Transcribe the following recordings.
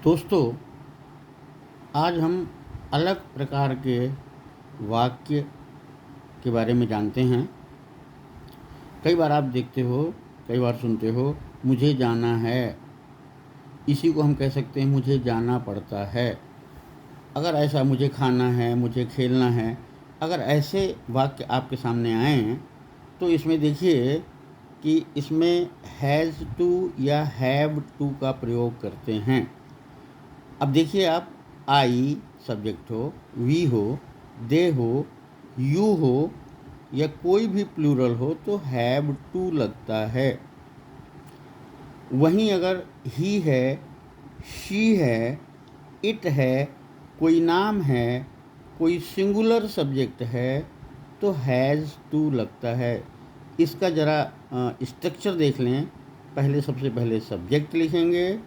दोस्तों, आज हम अलग प्रकार के वाक्य के बारे में जानते हैं। कई बार आप देखते हो, कई बार सुनते हो, मुझे जाना है। इसी को हम कह सकते हैं मुझे जाना पड़ता है। अगर ऐसा मुझे खाना है, मुझे खेलना है, अगर ऐसे वाक्य आपके सामने आएँ तो इसमें देखिए कि इसमें हैज़ टू या हैव टू का प्रयोग करते हैं। अब देखिए आप, आई सब्जेक्ट हो, वी हो, दे हो, यू हो या कोई भी प्लूरल हो तो हैव टू लगता है। वहीं अगर ही है, शी है, इट है, कोई नाम है, कोई सिंगुलर सब्जेक्ट है तो हैज़ टू लगता है। इसका ज़रा स्ट्रक्चर देख लें। सबसे पहले सब्जेक्ट लिखेंगे,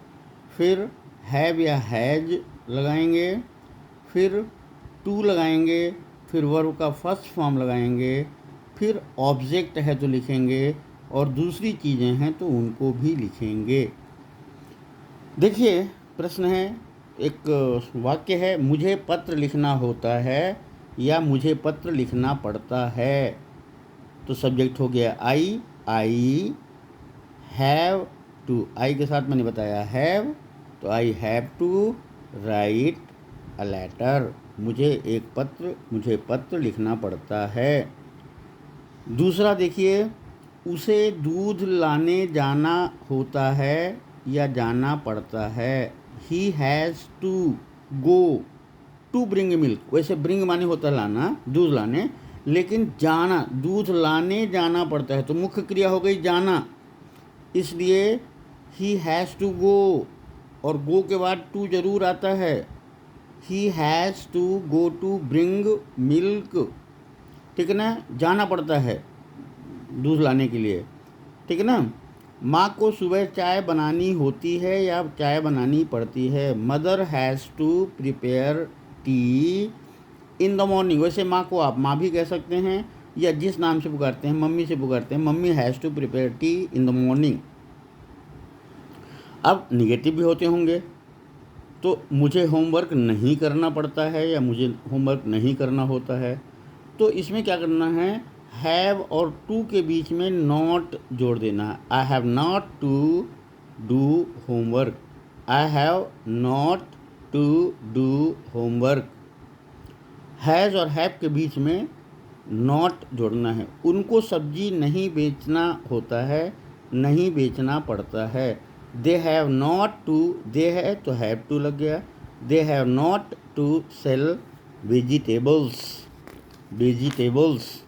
फिर हैव या हैज लगाएंगे, फिर टू लगाएंगे, फिर वर्ब का फर्स्ट फॉर्म लगाएंगे, फिर ऑब्जेक्ट है तो लिखेंगे और दूसरी चीज़ें हैं तो उनको भी लिखेंगे। देखिए, प्रश्न है, एक वाक्य है, मुझे पत्र लिखना होता है या मुझे पत्र लिखना पड़ता है। तो सब्जेक्ट हो गया आई हैव टू, आई के साथ मैंने बताया हैव, तो I have to write a letter. मुझे पत्र लिखना पड़ता है। दूसरा देखिए, उसे दूध लाने जाना होता है या जाना पड़ता है। He has to go to bring milk. वैसे ब्रिंग माने होता है लाना, दूध लाने, लेकिन जाना, दूध लाने जाना पड़ता है तो मुख्य क्रिया हो गई जाना, इसलिए ही हैज़ टू गो, और गो के बाद टू जरूर आता है। He has to go to bring milk, ठीक है ना, जाना पड़ता है दूध लाने के लिए, ठीक है ना। माँ को सुबह चाय बनानी होती है या चाय बनानी पड़ती है। Mother has to prepare tea in the morning. वैसे माँ को आप माँ भी कह सकते हैं या जिस नाम से पुकारते हैं, मम्मी से पुकारते हैं, mummy has to prepare tea in the morning. अब निगेटिव भी होते होंगे, तो मुझे होमवर्क नहीं करना पड़ता है या मुझे होमवर्क नहीं करना होता है। तो इसमें क्या करना है, हैव और टू के बीच में नॉट जोड़ देना है। I have not to do homework, I have not to do homework. Has और हैव के बीच में नॉट जोड़ना है। उनको सब्जी नहीं बेचना होता है, नहीं बेचना पड़ता है। They have not to, they है तो हैव टू लग गया। They have not to sell vegetables.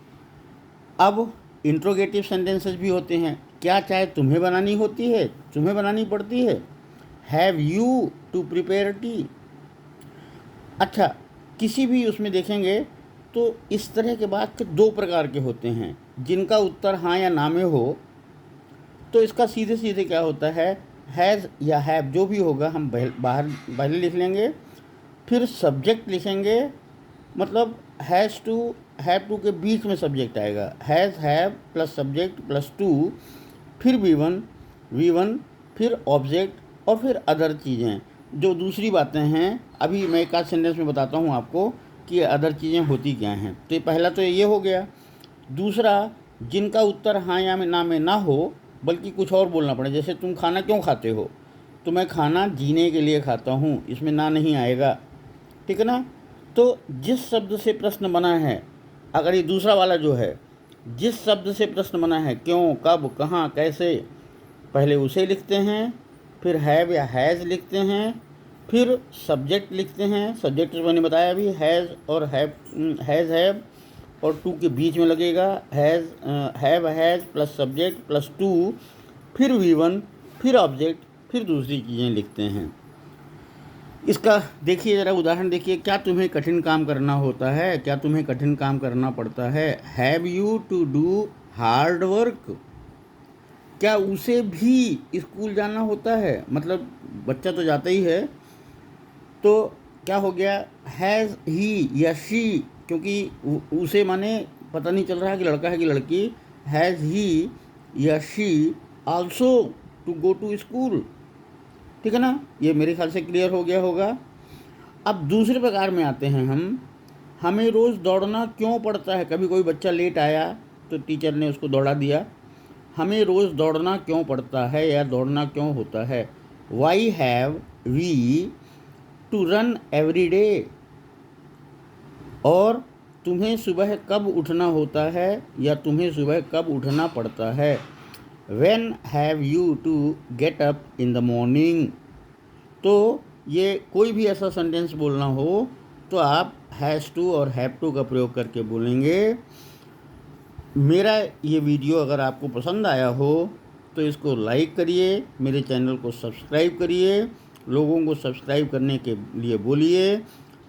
अब इंट्रोगेटिव सेंटेंसेस भी होते हैं। क्या चाय तुम्हें बनानी होती है, तुम्हें बनानी पड़ती है। Have you to prepare tea. अच्छा, किसी भी उसमें देखेंगे तो इस तरह के वाक्य दो प्रकार के होते हैं, जिनका उत्तर हाँ या ना में हो तो इसका सीधे सीधे क्या होता है, हैज़ या हैव जो भी होगा हम बाहर पहले लिख लेंगे, फिर सब्जेक्ट लिखेंगे, मतलब हैज़ टू हैव टू के बीच में सब्जेक्ट आएगा, has have plus subject plus two, फिर वी वन, फिर ऑब्जेक्ट और फिर अदर चीज़ें जो दूसरी बातें हैं। अभी मैं एक आध सेंटेंस में बताता हूँ आपको कि अदर चीज़ें होती क्या हैं। तो ये पहला तो ये हो गया। दूसरा, जिनका उत्तर हाँ या में ना हो बल्कि कुछ और बोलना पड़े, जैसे तुम खाना क्यों खाते हो, तो मैं खाना जीने के लिए खाता हूँ, इसमें ना नहीं आएगा, ठीक है ना। तो जिस शब्द से प्रश्न बना है, अगर ये दूसरा वाला जो है, जिस शब्द से प्रश्न बना है, क्यों, कब, कहाँ, कैसे, पहले उसे लिखते हैं, फिर हैव या हैज़ लिखते हैं, फिर सब्जेक्ट लिखते हैं। सब्जेक्ट मैंने बताया अभी, हैज़ और हैव और टू के बीच में लगेगा, has plus subject plus two, फिर वी1, फिर ऑब्जेक्ट, फिर दूसरी चीज़ें लिखते हैं। इसका देखिए ज़रा उदाहरण देखिए। क्या तुम्हें कठिन काम करना होता है, क्या तुम्हें कठिन काम करना पड़ता है। Have you to do hard work. क्या उसे भी स्कूल जाना होता है, मतलब बच्चा तो जाता ही है, तो क्या हो गया, हैज़ ही या शी, क्योंकि उसे माने पता नहीं चल रहा है कि लड़का है कि लड़की। हैज़ ही या she also to go to school, ठीक है ना, ये मेरे ख्याल से क्लियर हो गया होगा। अब दूसरे प्रकार में आते हैं हम, हमें रोज़ दौड़ना क्यों पड़ता है। कभी कोई बच्चा लेट आया तो टीचर ने उसको दौड़ा दिया। हमें रोज़ दौड़ना क्यों पड़ता है या दौड़ना क्यों होता है। Why have we to run every day. और तुम्हें सुबह कब उठना होता है या तुम्हें सुबह कब उठना पड़ता है। When have you to get up in the morning. तो ये कोई भी ऐसा सेंटेंस बोलना हो तो आप हैज़ टू और हैव टू का प्रयोग करके बोलेंगे। मेरा ये वीडियो अगर आपको पसंद आया हो तो इसको लाइक करिए, मेरे चैनल को सब्सक्राइब करिए, लोगों को सब्सक्राइब करने के लिए बोलिए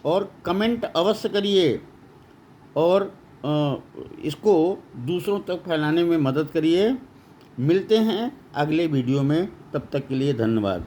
और कमेंट अवश्य करिए और इसको दूसरों तक फैलाने में मदद करिए। मिलते हैं अगले वीडियो में, तब तक के लिए धन्यवाद।